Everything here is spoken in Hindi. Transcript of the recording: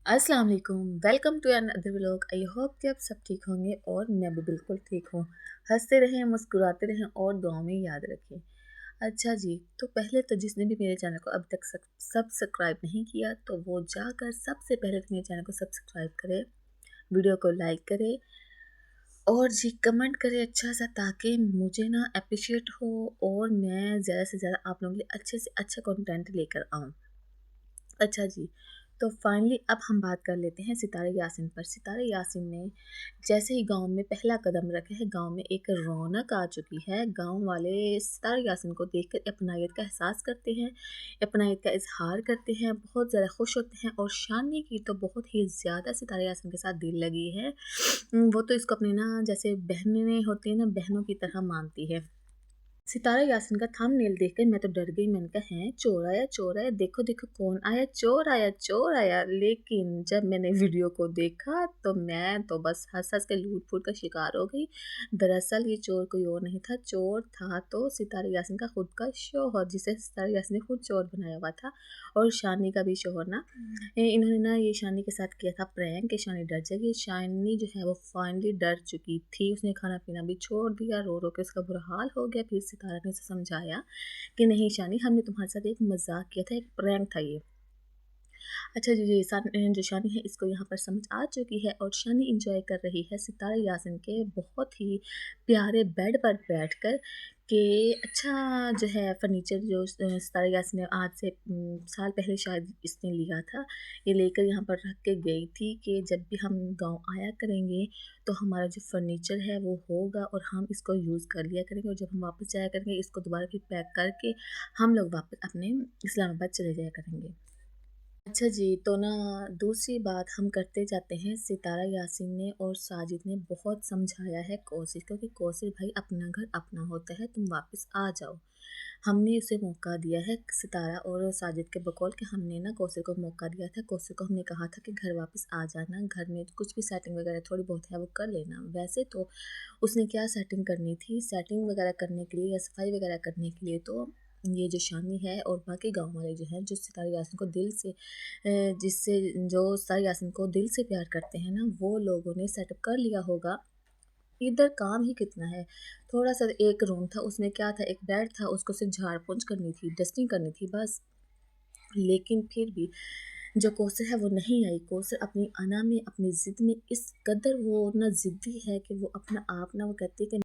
अस्सलाम वालेकुम, welcome to another vlog. I hope कि आप सब ठीक होंगे और मैं भी बिल्कुल ठीक हूँ। हंसते रहें, मुस्कुराते रहें और दुआ में याद रखें। अच्छा जी, तो पहले तो जिसने भी मेरे चैनल को अब तक सब्सक्राइब नहीं किया तो वो जाकर सबसे पहले तो मेरे चैनल को सब्सक्राइब करें, वीडियो को लाइक करें और जी कमेंट करें अच्छा सा, ताकि मुझे ना अप्रिशिएट हो और मैं ज़्यादा से ज़्यादा आप लोगों के लिए अच्छे से अच्छा कंटेंट लेकर आऊँ। अच्छा जी, तो फाइनली अब हम बात कर लेते हैं सितारे यासिन पर। सितारे यासिन ने जैसे ही गाँव में पहला कदम रखा है, गाँव में एक रौनक आ चुकी है। गाँव वाले सितारे यासिन को देखकर अपनायत का एहसास करते हैं, अपनायत का इज़हार करते हैं, बहुत ज़्यादा खुश होते हैं और शानी की तो बहुत ही ज़्यादा सितारे यासिन के साथ दिल लगी है। वो तो इसको अपनी ना जैसे बहनें होती हैं ना, बहनों की तरह मानती है। सितारा यासिन का थंबनेल देखकर मैं तो डर गई। मैंने कहा है चोर आया, देखो देखो कौन आया, चोर आया। लेकिन जब मैंने वीडियो को देखा तो मैं तो बस हंस हंस के लूट फूट का शिकार हो गई। दरअसल ये चोर कोई और नहीं था, चोर था तो सितारा यासिन का खुद का शोहर, जिसे सितारा यासिन ने खुद चोर बनाया हुआ था। और शानी का भी शोहर ना, इन्होंने ना ये शानी के साथ किया था प्रैंक कि शानी डर जाएगी। शानी जो है वो फाइनली डर चुकी थी, उसने खाना पीना भी छोड़ दिया, रो रो के उसका बुरा हाल हो गया। फिर सितारा ने उसे समझाया कि नहीं शानी, हमने तुम्हारे साथ एक मजाक किया था, एक प्रैंक था ये। अच्छा जी, जो शानी है इसको यहाँ पर समझ आ चुकी है और शानी इंजॉय कर रही है सितारा यासिन के बहुत ही प्यारे बेड पर बैठकर कि अच्छा जो है फर्नीचर जो सितारा यासिन ने आज से साल पहले शायद इसने लिया था, ये लेकर यहाँ पर रख के गई थी कि जब भी हम गांव आया करेंगे तो हमारा जो फर्नीचर है वो होगा और हम इसको यूज़ कर लिया करेंगे, और जब हम वापस जाया करेंगे इसको दोबारा फिर पैक करके हम लोग वापस अपने इस्लामाबाद चले जाया करेंगे। अच्छा जी, तो ना दूसरी बात हम करते जाते हैं। सितारा यासीन ने और साजिद ने बहुत समझाया है कोशिश, क्योंकि कोशिश भाई अपना घर अपना होता है, तुम वापस आ जाओ। हमने उसे मौका दिया है, सितारा और साजिद के बकौल कि हमने ना कोशिश को मौका दिया था। कोशिश को हमने कहा था कि घर वापस आ जाना, घर में कुछ भी सेटिंग वगैरह थोड़ी बहुत है वो कर लेना। वैसे तो उसने क्या सेटिंग करनी थी, सेटिंग वगैरह करने के लिए या सफाई वगैरह करने के लिए तो ये जो शानी है और बाकी गांव वाले जो हैं, जो सितारा यासिन को दिल से जिससे जो सितारा यासिन को दिल से प्यार करते हैं ना, वो लोगों ने सेटअप कर लिया होगा। इधर काम ही कितना है, थोड़ा सा एक रूम था, उसमें क्या था, एक बेड था, उसको सिर्फ झाड़ पोंछ करनी थी, डस्टिंग करनी थी बस। लेकिन फिर भी जो कोसर है वो नहीं आई। कोसर अपनी अना में, अपनी ज़िद में इस कदर वो ना ज़िद्दी है कि वो अपना आप ना वो कहती है कि